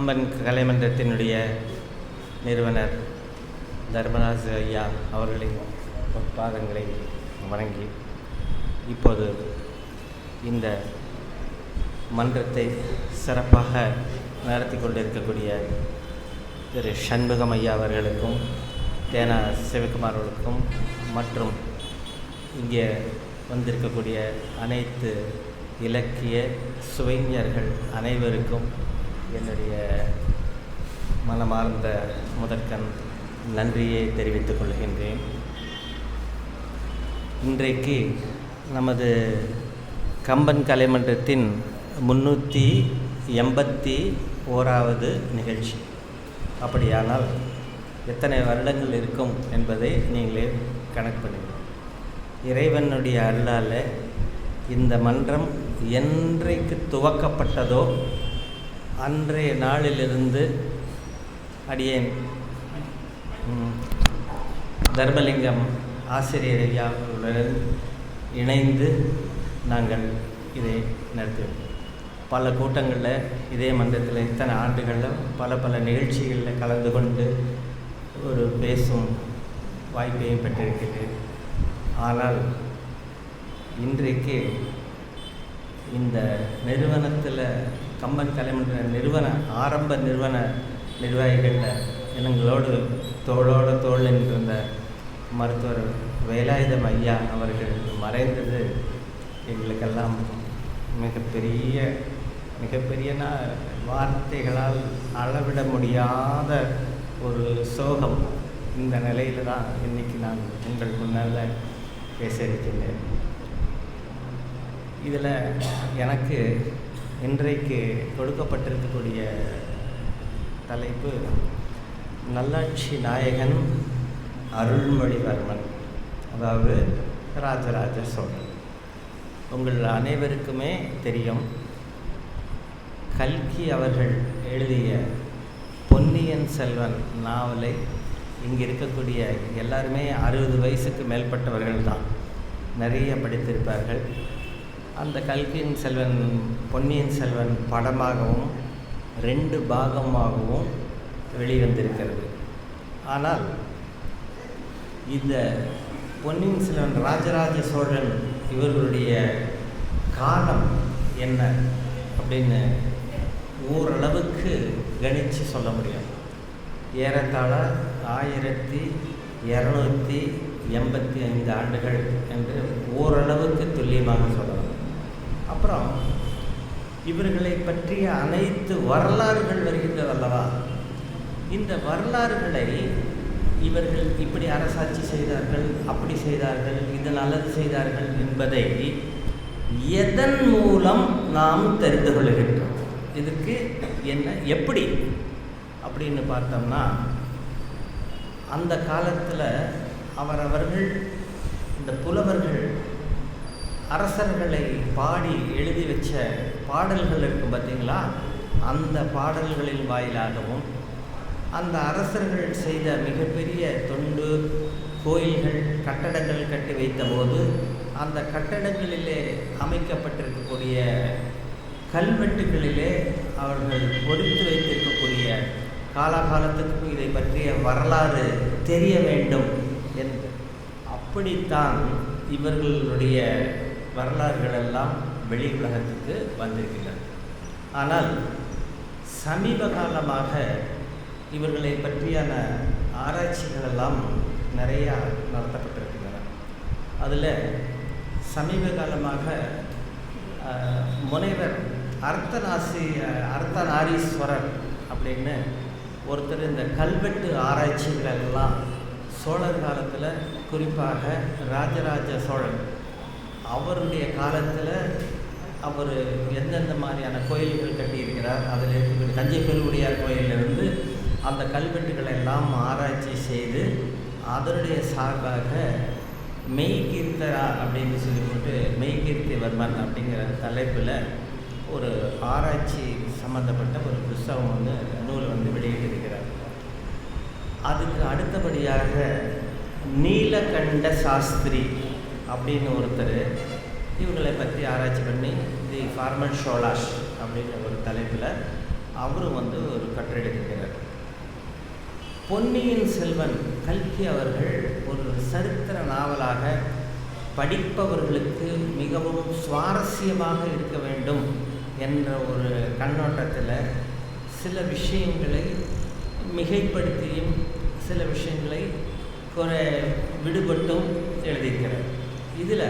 கம்பன் கலைமன்றத்தினுடைய நிறுவனர் தர்மராஜ் ஐயா அவர்களின் பாதங்களை வணங்கி இப்போது இந்த மன்றத்தை சிறப்பாக நடத்தி கொண்டிருக்கக்கூடிய திரு சண்முகம் ஐயா அவர்களுக்கும் தேனா சிவகுமார் அவர்களுக்கும் மற்றும் இங்கே வந்திருக்கக்கூடிய அனைத்து இலக்கிய சுவைஞர்கள் அனைவருக்கும் என்னுடைய மனமார்ந்த முதற்கண் நன்றியை தெரிவித்துக் கொள்கின்றேன். இன்றைக்கு நமது கம்பன் கலைமன்றத்தின் 381வது நிகழ்ச்சி. அப்படியானால் எத்தனை வருடங்கள் இருக்கும் என்பதை நீங்களே கணக்கு பண்ணுங்கள். இறைவனுடைய அருளால் இந்த மன்றம் என்றைக்கு துவக்கப்பட்டதோ அன்றைய நாளிலிருந்து அடியேன் தர்மலிங்கம் ஆசிரியர் ஐயாவுடன் இணைந்து நாங்கள் இதை நடத்துவோம். பல கூட்டங்களில் இதே மன்றத்தில் இத்தனை ஆண்டுகளில் பல நிகழ்ச்சிகளில் கலந்து கொண்டு ஒரு பேசும் வாய்ப்பையும் பெற்றிருக்கிறேன். ஆனால் இன்றைக்கு இந்த நிறுவனத்தில் கம்பன் கலைமன்ற ஆரம்ப நிறுவன நிர்வாகிகளில் எங்களோடு தோளோடு தோள் என்கின்ற மருத்துவர் வேலாயுதம் ஐயா அவர்கள் மறைந்தது எங்களுக்கெல்லாம் மிகப்பெரிய வார்த்தைகளால் அளவிட முடியாத ஒரு சோகம். இந்த நிலையில் தான் இன்றைக்கி நான் உங்கள் முன்னால் பேச இருக்கின்றேன். இதில் எனக்கு இன்றைக்கு கொடுக்கப்பட்டிருக்கக்கூடிய தலைப்பு நல்லாட்சி நாயகன் அருள்மொழிவர்மன், அதாவது ராஜராஜ சோழன். உங்கள் அனைவருக்குமே தெரியும், கல்கி அவர்கள் எழுதிய பொன்னியின் செல்வன் நாவலை இங்கே இருக்கக்கூடிய எல்லாருமே 60 வயசுக்கு மேற்பட்டவர்கள் தான் நிறைய படித்திருப்பார்கள். அந்த பொன்னியின் செல்வன் படமாகவும் 2 பாகமாகவும் வெளிவந்திருக்கிறது. ஆனால் இந்த பொன்னியின் செல்வன் ராஜராஜ சோழன் இவர்களுடைய காலம் என்ன அப்படின்னு ஓரளவுக்கு கணித்து சொல்ல முடியும். ஏறத்தாழ 1285 ஆண்டுகள் என்று ஓரளவுக்கு துல்லியமாக சொல்லலாம். அப்புறம் இவர்களை பற்றிய அனைத்து வரலாறுகள் வருகின்றது அல்லவா? இந்த வரலாறுகளை இவர்கள் இப்படி அரசாட்சி செய்தார்கள், அப்படி செய்தார்கள், இது நல்லது செய்தார்கள் என்பதை எதன் மூலம் நாம் தெரிந்து கொள்கின்றோம்? இதுக்கு என்ன எப்படி அப்படின்னு பார்த்தோம்னா, அந்த காலத்தில் அவர்கள் இந்த புலவர்கள் அரசர்களை பாடி எழுதி வச்ச பாடல்கள் இருக்கும் பார்த்தீங்களா, அந்த பாடல்களின் வாயிலாகவும் அந்த அரசர்கள் செய்த மிகப்பெரிய தொண்டு, கோயில்கள், கட்டடங்கள் கட்டி வைத்தபோது அந்த கட்டடங்களிலே அமைக்கப்பட்டிருக்கக்கூடிய கல்வெட்டுகளிலே அவர்கள் பொறித்து வைத்திருக்கக்கூடிய காலகாலத்துக்கு இதை பற்றிய வரலாறு தெரிய வேண்டும் என்று அப்படித்தான் இவர்களுடைய வரலாறுகளெல்லாம் வெளி உலகத்துக்கு வந்திருக்கின்றன. ஆனால் சமீப காலமாக இவர்களை பற்றியான ஆராய்ச்சிகளெல்லாம் நிறையா நடத்தப்பட்டிருக்கின்றன. அதில் சமீப காலமாக முனைவர் அர்த்தநாரீஸ்வரர் அப்படின்னு ஒருத்தர் இந்த கல்வெட்டு ஆராய்ச்சிகளெல்லாம் சோழர் காலத்தில், குறிப்பாக ராஜராஜ சோழன் அவருடைய காலத்தில் அவர் எந்தெந்த மாதிரியான கோயில்கள் கட்டியிருக்கிறார், அதில் இருக்கக்கூடிய தஞ்சை பெருவுடையார் கோயிலிருந்து அந்த கல்வெட்டுகளை எல்லாம் ஆராய்ச்சி செய்து அதனுடைய சார்பாக மெய்கீர்த்தரா அப்படின்னு சொல்லிவிட்டு மெய்கீர்த்திவர்மன் அப்படிங்கிற தலைப்பில் ஒரு ஆராய்ச்சி சம்மந்தப்பட்ட ஒரு புஸ்தகம் நூல் வெளியிட்டிருக்கிறார். அதுக்கு அடுத்தபடியாக நீலகண்ட சாஸ்திரி அப்படின்னு ஒருத்தர் இவங்களை பற்றி ஆராய்ச்சி பண்ணி தி ஃபார்மல் ஷோலாஷ் அப்படின்ற ஒரு தலைப்பில் அவரும் வந்து ஒரு கட்டுரை எழுதியிருக்கிறார். பொன்னியின் செல்வன் கல்கி அவர்கள் ஒரு சரித்திர நாவலாக படிப்பவர்களுக்கு மிகவும் சுவாரஸ்யமாக இருக்க வேண்டும் என்ற ஒரு கண்ணோட்டத்தில் சில விஷயங்களை மிகைப்படுத்தியும் சில விஷயங்களை விடுபட்டும் எழுதியிருக்கிறார். இதில்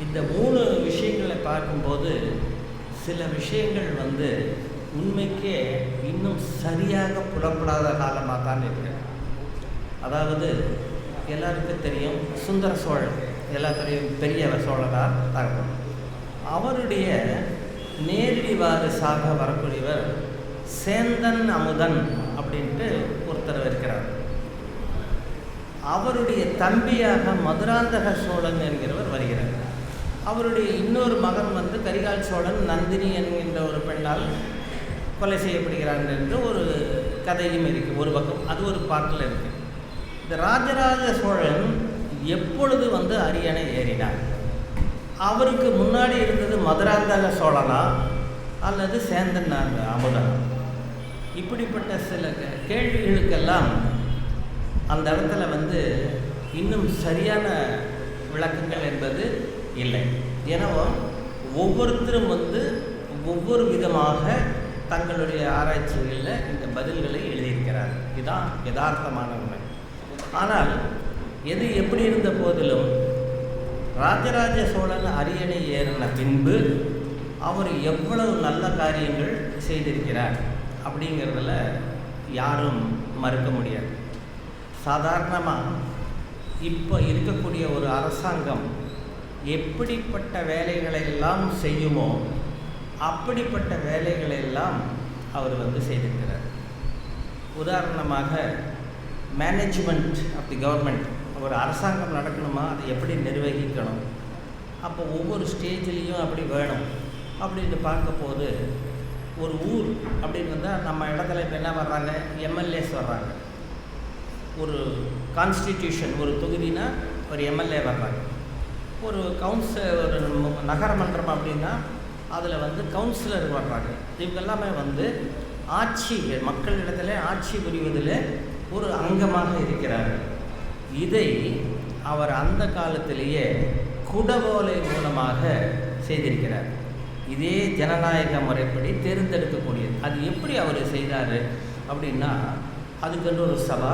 இந்த 3 விஷயங்களை பார்க்கும்போது சில விஷயங்கள் வந்து உண்மைக்கே இன்னும் சரியாக புலப்படாத காலமாக தான் இருக்கு. அதாவது எல்லாருக்கும் தெரியும் சுந்தர சோழன், எல்லாத்துலேயும் பெரிய சோழனார் தகவல். அவருடைய நேரடி வாரிசாக வரக்கூடியவர் சேந்தன் அமுதன் அப்படின்ட்டு ஒருத்தர் இருக்கிறார். அவருடைய தம்பியாக மதுராந்தக சோழன் என்கிறவர் வருகிறார். அவருடைய இன்னொரு மகன் வந்து கரிகால் சோழன் நந்தினி என்கின்ற ஒரு பெண்ணால் கொலை செய்யப்படுகிறார் என்று ஒரு கதையும் இருக்குது. ஒரு பக்கம் அது ஒரு பாட்டில் இருக்குது. இந்த ராஜராஜ சோழன் எப்பொழுது வந்து அரியணை ஏறினார்? அவருக்கு முன்னாடி இருந்தது மதுராந்தக சோழனா அல்லது சேந்தன் அமுதனா? இப்படிப்பட்ட சில கேள்விகளுக்கெல்லாம் அந்த இடத்துல வந்து இன்னும் சரியான விளக்கங்கள் என்பது இல்லை. ஏன்னா ஒவ்வொருத்தரும் வந்து ஒவ்வொரு விதமாக தங்களுடைய ஆராய்ச்சிகளில் இந்த பதில்களை எழுதியிருக்கிறார். இதுதான் யதார்த்தமான உண்மை. ஆனால் எது எப்படி இருந்த போதிலும் ராஜராஜ சோழன் அரியணை ஏறின பின்பு அவர் எவ்வளவு நல்ல காரியங்கள் செய்திருக்கிறார் அப்படிங்கிறதுல யாரும் மறுக்க முடியாது. சாதாரணமாக இப்போ இருக்கக்கூடிய ஒரு அரசாங்கம் எப்படிப்பட்ட வேலைகளை எல்லாம் செய்யுமோ அப்படிப்பட்ட வேலைகளை எல்லாம் அவர் வந்து செய்திருக்கிறார். உதாரணமாக மேனேஜ்மெண்ட் ஆஃப் தி கவர்மெண்ட், ஒரு அரசாங்கம் நடக்கணுமா அதை எப்படி நிர்வகிக்கணும், அப்போ ஒவ்வொரு ஸ்டேஜ்லேயும் அப்படி வேணும் அப்படின்னு பார்க்க போது ஒரு ஊர் அப்படின்னு வந்தால் நம்ம இடத்துல இப்போ என்ன வர்றாங்க, எம்எல்ஏஸ் வர்றாங்க. ஒரு கான்ஸ்டிடியூஷன், ஒரு தொகுதினா ஒரு எம்எல்ஏ வர்றாங்க. ஒரு ஒரு நகரமன்றம் அப்படின்னா அதில் வந்து கவுன்சிலர் வர்றாங்க. இவங்க எல்லாமே வந்து ஆட்சி, மக்களிடத்தில் ஆட்சி புரிவதில் ஒரு அங்கமாக இருக்கிறார்கள். இதை அவர் அந்த காலத்திலேயே குடவோலை மூலமாக செய்திருக்கிறார். இதே ஜனநாயக முறைப்படி தேர்ந்தெடுக்கக்கூடியது. அது எப்படி அவர் செய்தார் அப்படின்னா, அதுக்கு ஒரு சபா,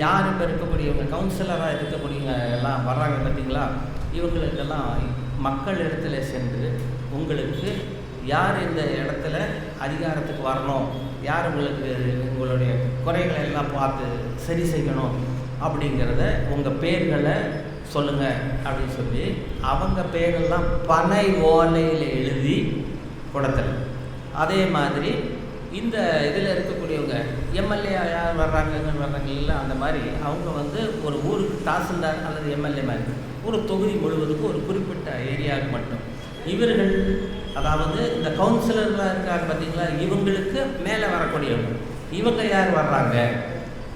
யார் இப்போ இருக்கக்கூடியவங்க கவுன்சிலராக இருக்கக்கூடியவங்க எல்லாம் வர்றாங்க பார்த்தீங்களா, இவங்களுக்கெல்லாம் மக்கள் இடத்துல சென்று உங்களுக்கு யார் இந்த இடத்துல அதிகாரத்துக்கு வரணும், யார் உங்களுடைய குறைகளை எல்லாம் பார்த்து சரி செய்யணும் அப்படிங்கிறத உங்கள் பேர்களை சொல்லுங்கள் அப்படின்னு சொல்லி அவங்க பேரெல்லாம் பனை ஓலையில் எழுதி கொடுத்தல். அதே மாதிரி இந்த இதில் இருக்கக்கூடியவங்க எம்எல்ஏ யார் வர்றாங்க இல்லை, அந்த மாதிரி அவங்க வந்து ஒரு ஊருக்கு தாசில்தார் அல்லது எம்எல்ஏ மாதிரி ஒரு தொகுதி முழுவதுக்கு ஒரு குறிப்பிட்ட ஏரியாவுக்கு மட்டும் இவர்கள், அதாவது இந்த கவுன்சிலர்லாம் இருக்காங்க பார்த்தீங்களா, இவங்களுக்கு மேலே வரக்கூடியவங்க இவங்க யார் வர்றாங்க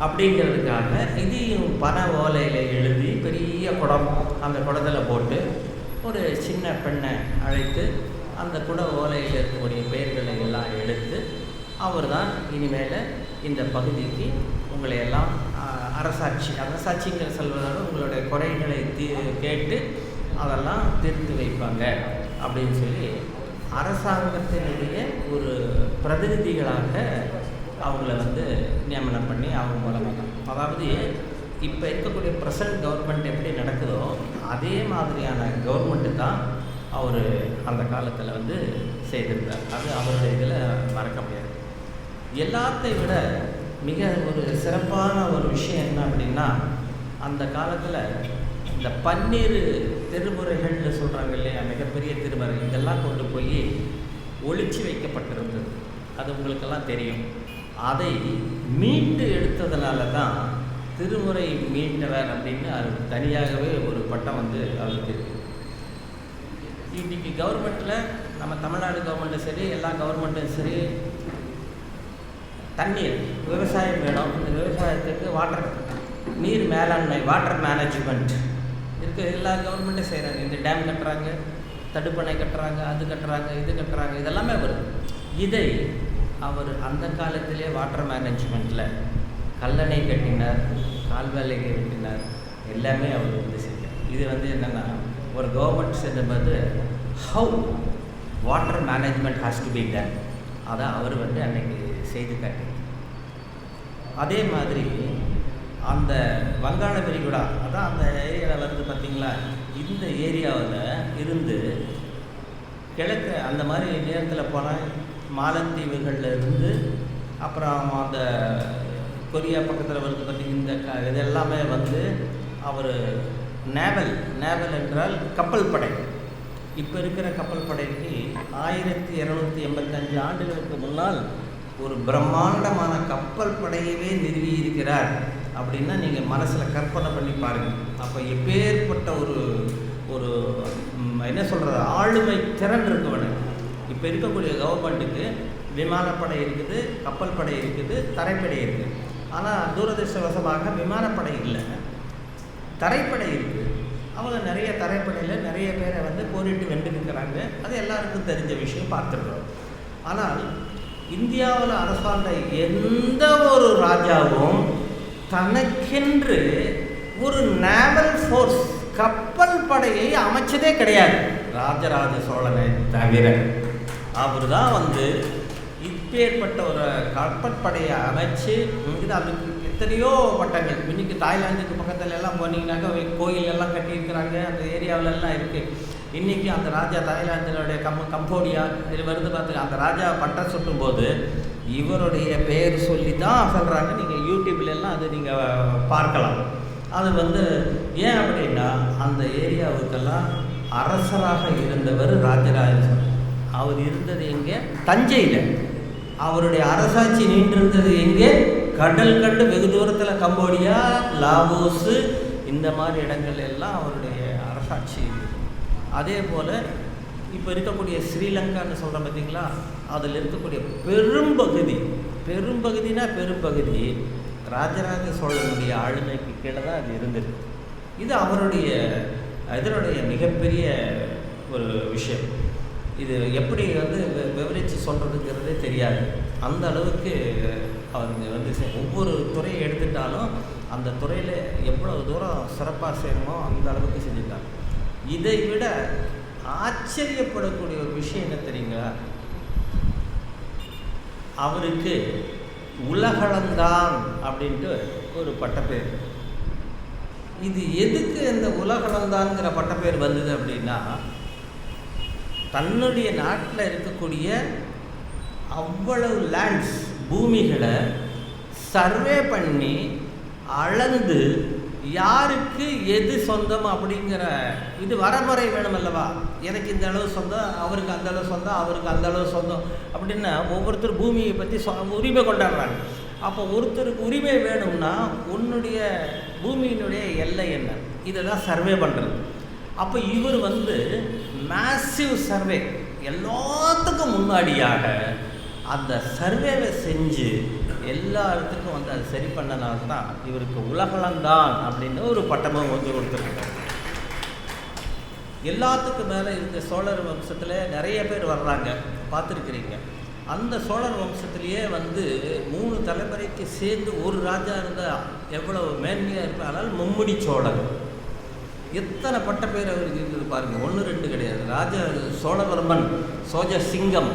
அப்படிங்கிறதுக்காக இதையும் பனை ஓலையில் எழுதி பெரிய குடம், அந்த குடத்தில் போட்டு ஒரு சின்ன பெண்ணை அழைத்து அந்த குட ஓலையில் இருக்கக்கூடிய பெயர்களை எல்லாம் எடுத்து அவர் தான் இனிமேல் இந்த பகுதிக்கு உங்களை எல்லாம் அரசாட்சிங்கிற சொல்வதோடு உங்களுடைய குறைகளை கேட்டு அதெல்லாம் தீர்த்து வைப்பாங்க அப்படின்னு சொல்லி அரசாங்கத்தினுடைய ஒரு பிரதிநிதிகளாக அவங்கள வந்து நியமனம் பண்ணி அவங்க மூலமாக தான், அதாவது இப்போ இருக்கக்கூடிய ப்ரெசன்ட் கவர்மெண்ட் எப்படி நடக்குதோ அதே மாதிரியான கவர்மெண்ட்டு தான் அவர் அந்த காலத்தில் வந்து செய்திருந்தார். அது அவருடைய இதில் மறக்க முடியாது. எல்லாத்தையும் விட மிக ஒரு சிறப்பான ஒரு விஷயம் என்ன அப்படின்னா, அந்த காலத்தில் இந்த 12 திருமுறைகள்னு சொல்கிறாங்க இல்லையா, மிகப்பெரிய திருமுறை, இதெல்லாம் கொண்டு போய் ஒளிச்சு வைக்கப்பட்டிருந்தது. அது உங்களுக்கெல்லாம் தெரியும். அதை மீட்டு எடுத்ததுனால தான் திருமுறை மீட்டவர் அப்படின்னு அது தனியாகவே ஒரு பட்டம் வந்து அவருக்கு இருக்குது. இன்றைக்கி கவர்மெண்ட்டில் நம்ம தமிழ்நாடு கவர்மெண்ட்டும் சரி, எல்லா கவர்மெண்ட்டும் சரி, தண்ணீர் விவசாயம் வேணும். இந்த விவசாயத்துக்கு நீர் மேலாண்மை, வாட்டர் மேனேஜ்மெண்ட் இருக்குது. எல்லா கவர்மெண்ட்டும் செய்கிறாங்க. இந்த டேம் கட்டுறாங்க, தடுப்பணை கட்டுறாங்க, அது கட்டுறாங்க, இது கட்டுறாங்க, இதெல்லாமே வருது. இதை அவர் அந்த காலத்திலே வாட்டர் மேனேஜ்மெண்ட்டில் கல்லணை கட்டினார், கால்வாய்களை வெட்டினார், எல்லாமே அவர் வந்து செஞ்சார். இது வந்து என்னென்னா ஒரு கவர்மெண்ட் செஞ்சபோது how water management has to be done, அதை அவர் வந்து அன்னைக்கு செய்து காட்டி. அதே மாதிரி அந்த வங்காள விரிகுடா, அதான் அந்த ஏரியாவில் வருது பார்த்திங்களா, இந்த ஏரியாவில் இருந்து கிழக்கு அந்த மாதிரி நேரத்தில் போனால் மாலத்தீவுகளில் இருந்து அப்புறம் அந்த கொரியா பக்கத்தில் வருது பார்த்திங்க, இந்த இது எல்லாமே வந்து அவர் நேவல் என்றால் கப்பல் படை. இப்போ இருக்கிற கப்பல் படைக்கு 1285 ஆண்டுகளுக்கு முன்னால் ஒரு பிரம்மாண்டமான கப்பல் படையவே நிறுவி இருக்கிறார் அப்படின்னா நீங்கள் மனசில் கற்பனை பண்ணி பாருங்கள். அப்போ எப்பேற்பட்ட ஒரு என்ன சொல்கிறது ஆளுமை திறன் இருக்குவன. இப்போ இருக்கக்கூடிய கவர்மெண்ட்டுக்கு விமானப்படை இருக்குது, கப்பல் படை இருக்குது, தரைப்படை இருக்குது. ஆனால் தூரதிர்ஷ்டவசமாக விமானப்படை இல்லை, தரைப்படை இருக்குது. அவங்க நிறைய தரைப்படையில் நிறைய பேரை வந்து போரிட்டு வென்றிருக்கிறாங்க. அது எல்லாருக்கும் தெரிஞ்ச விஷயம், பார்த்துருக்கோம். ஆனால் இந்தியாவில் அரசாண்ட எந்த ஒரு ராஜாவும் தனக்கென்று ஒரு நேவல் ஃபோர்ஸ் கப்பல் படையை அமைச்சதே கிடையாது, ராஜராஜ சோழனை தவிர. அவர் தான் வந்து இப்பேற்பட்ட ஒரு கப்பல் படையை அமைச்சு அதுக்கு எத்தனையோ வட்டங்கள். இன்றைக்கி தாய்லாந்துக்கு பக்கத்தில் எல்லாம் போனீங்கன்னாக்கா கோயில் எல்லாம் கட்டியிருக்கிறாங்க, அந்த ஏரியாவிலெல்லாம் இருக்குது. இன்றைக்கி அந்த ராஜா தாய்லாந்தினுடைய கம்போடியா இது வருது பார்த்து அந்த ராஜா பட்டம் சுட்டும் போது இவருடைய பெயர் சொல்லி தான் சொல்கிறாங்க. நீங்கள் யூடியூப்லாம் அது நீங்கள் பார்க்கலாம். அது வந்து ஏன் அப்படின்னா அந்த ஏரியாவுக்கெல்லாம் அரசராக இருந்தவர் ராஜராஜ சோழன். அவர் இருந்தது எங்கே? தஞ்சையில். அவருடைய அரசாட்சி நின்றிருந்தது எங்கே? கடல் கண்டு வெகு தூரத்தில் கம்போடியா, லாவோஸு, இந்த மாதிரி இடங்கள் எல்லாம் அவருடைய அரசாட்சி. அதே போல் இப்போ இருக்கக்கூடிய ஸ்ரீலங்கான்னு சொல்கிறோம் பார்த்திங்களா, அதில் இருக்கக்கூடிய பெரும்பகுதி ராஜராஜ சோழனுடைய ஆளுமைக்கு கீழே தான் அது இருந்திருக்கு. இது அவருடைய இதனுடைய மிகப்பெரிய ஒரு விஷயம். இது எப்படி வந்து விவரித்து சொல்கிறதுங்கிறதே தெரியாது. அந்த அளவுக்கு அவங்க வந்து ஒவ்வொரு துறையை எடுத்துட்டாலும் அந்த துறையில் எவ்வளோ தூரம் சிறப்பாக செய்யணுமோ அந்த அளவுக்கு செஞ்சுட்டாங்க. இதை விட ஆச்சரியப்படக்கூடிய ஒரு விஷயம் என்ன தெரியுங்களா, அவருக்கு உலகளந்தான் அப்படின்ட்டு ஒரு பட்டப்பேர். இது எதுக்கு இந்த உலகளந்தான்ங்கிற பட்டப்பேர் வந்தது அப்படின்னா, தன்னுடைய நாட்டில் இருக்கக்கூடிய அவ்வளவு லேண்ட்ஸ் பூமிகளை சர்வே பண்ணி அளந்து யாருக்கு எது சொந்தம் அப்படிங்கிற இது வரமுறை வேணும் அல்லவா. எனக்கு இந்த அளவு சொந்தம், அவருக்கு அந்த அளவு சொந்தம், அவருக்கு அந்த அளவு சொந்தம் அப்படின்னு ஒவ்வொருத்தர் பூமியை பற்றி உரிமை கொண்டாடுறாங்க. அப்போ ஒருத்தருக்கு உரிமை வேணும்னா உன்னுடைய பூமியினுடைய எல்லை என்ன, இதை தான் சர்வே பண்ணுறது. அப்போ இவர் வந்து மேசிவ் சர்வே எல்லாத்துக்கும் முன்னாடியாக அந்த சர்வேவை செஞ்சு எல்லா இடத்துக்கும் வந்து அது சரி பண்ணனால தான் இவருக்கு உலகளந்தான் அப்படின்னு ஒரு பட்டமும் வந்து கொடுத்துருக்காங்க. எல்லாத்துக்கும் மேலே இந்த சோழர் வம்சத்தில் நிறைய பேர் வர்றாங்க, பார்த்துருக்குறீங்க. அந்த சோழர் வம்சத்துலேயே வந்து 3 தலைமுறைக்கு சேர்ந்து ஒரு ராஜா இருந்தால் எவ்வளோ மேன்மையாக இருப்பார். அதனால் மும்முடி சோழர். எத்தனை பட்ட பேர் அவருக்கு இருக்குது பாருங்கள், 1 2 கிடையாது. ராஜா சோழவர்மன், சோழ சிங்கம்,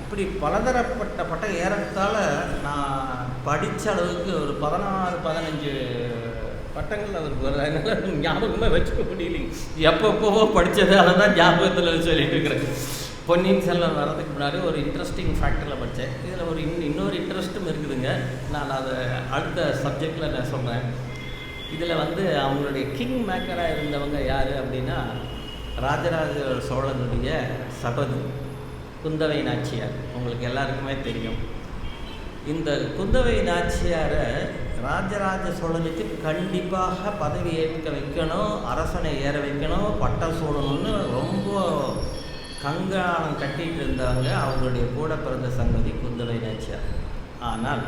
இப்படி பலதரப்பட்ட பட்டம். ஏறத்தால் நான் படித்த அளவுக்கு ஒரு 16-15 பட்டங்கள் அவருக்கு வருது. அதனால் ஞாபகமே வச்சுக்க முடியலைங்க. எப்பப்போ படித்ததால தான் ஞாபகத்தில் சொல்லிட்டு இருக்கிறேன். பொன்னியின் செல்வன் வர்றதுக்கு முன்னாடி ஒரு இன்ட்ரெஸ்டிங் ஃபேக்டரில் படித்தேன். இதில் ஒரு இன்னொரு இன்ட்ரெஸ்ட்டும் இருக்குதுங்க. நான் அதை அடுத்த சப்ஜெக்டில் நான் சொல்கிறேன். இதில் வந்து அவங்களுடைய கிங் மேக்கராக இருந்தவங்க யார் அப்படின்னா, ராஜராஜ சோழனுடைய சகோதரி குந்தவை நாச்சியார். உங்களுக்கு எல்லாருக்குமே தெரியும். இந்த குந்தவை நாச்சியாரை ராஜராஜ சோழனுக்கு கண்டிப்பாக பதவி ஏற்க வைக்கணும், அரசனை ஏற வைக்கணும், பட்டம் சூடணும்னு ரொம்ப கங்காணம் கட்டிகிட்டு இருந்தவங்க அவங்களுடைய கூட பிறந்த சங்கதி குந்தவை நாச்சியார். ஆனால்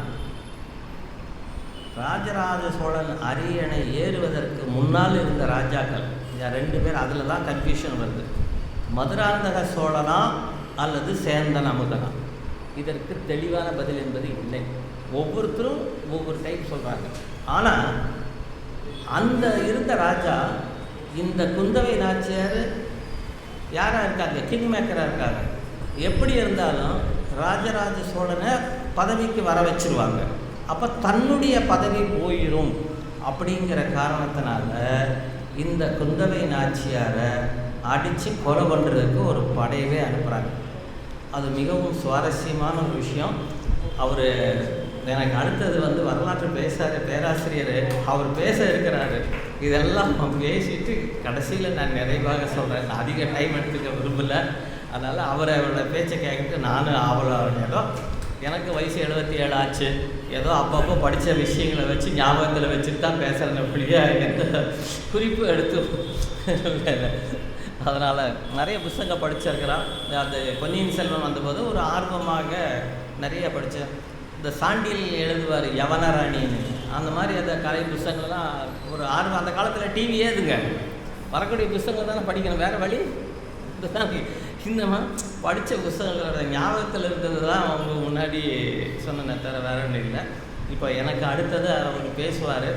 ராஜராஜ சோழன் அரியணை ஏறுவதற்கு முன்னால் இருந்த ராஜாக்கள் 2 பேர், அதில் தான் கன்ஃபியூஷன் வருது. மதுராந்தக சோழனா அல்லது சேந்தன் அமுதனா. இதற்கு தெளிவான பதில் என்பது இல்லை. ஒவ்வொருத்தரும் ஒவ்வொரு டைப் சொல்கிறாங்க. ஆனால் அந்த இருந்த ராஜா இந்த குந்தவை நாச்சியார் யாராக இருக்காங்க, கிங் மேக்கராக இருக்காங்க. எப்படி இருந்தாலும் ராஜராஜ சோழனை பதவிக்கு வர வச்சுருவாங்க. அப்போ தன்னுடைய பதவி போயிடும் அப்படிங்கிற காரணத்தினால இந்த குந்தவை நாச்சியாரை அடித்து கொலை பண்ணுறதுக்கு ஒரு படையவே அனுப்புகிறாங்க. அது மிகவும் சுவாரஸ்யமான ஒரு விஷயம். அவர் எனக்கு அடுத்தது வரலாற்று பேராசிரியர் அவர் பேச இருக்கிறாரு. இதெல்லாம் பேசிட்டு கடைசியில் நான் நிறைவாக சொல்கிறேன். நான் அதிக டைம் எடுத்துக்க விரும்பலை. அதனால் அவரோட பேச்சை கேட்கிட்டு நானும் ஏதோ எனக்கு வயசு 77 ஆச்சு, ஏதோ அப்பப்போ படித்த விஷயங்களை வச்சு ஞாபகத்தில் வச்சுட்டு தான் பேசுகிறேன். அப்படியே எந்த குறிப்பு எடுத்து அதனால் நிறைய புத்தகங்கள் படிச்சிருக்கிறான். அது பொன்னியின் செல்வன் வந்தபோது ஒரு ஆர்வமாக நிறைய படித்தேன். இந்த சாண்டில் எழுதுவார் யவனராணின்னு, அந்த மாதிரி அந்த கலை புத்தகங்கள்லாம் ஒரு ஆர்வம். அந்த காலத்தில் டிவி ஏதுங்க, வரக்கூடிய புத்தகங்கள் தானே படிக்கணும், வேறு வழி இந்த படித்த புத்தகங்களோட ஞாபகத்தில் இருந்தது தான் அவங்க முன்னாடி சொன்ன தவிர வேற ஒன்றும் இல்லை. இப்போ எனக்கு அடுத்தது அவர் பேசுவார்.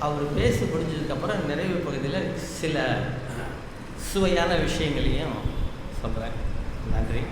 அவர் பேசி முடிஞ்சதுக்கப்புறம் நிறைவு பகுதியில் சில சுவையான விஷயங்களையும் சொல்கிறேன். நன்றி.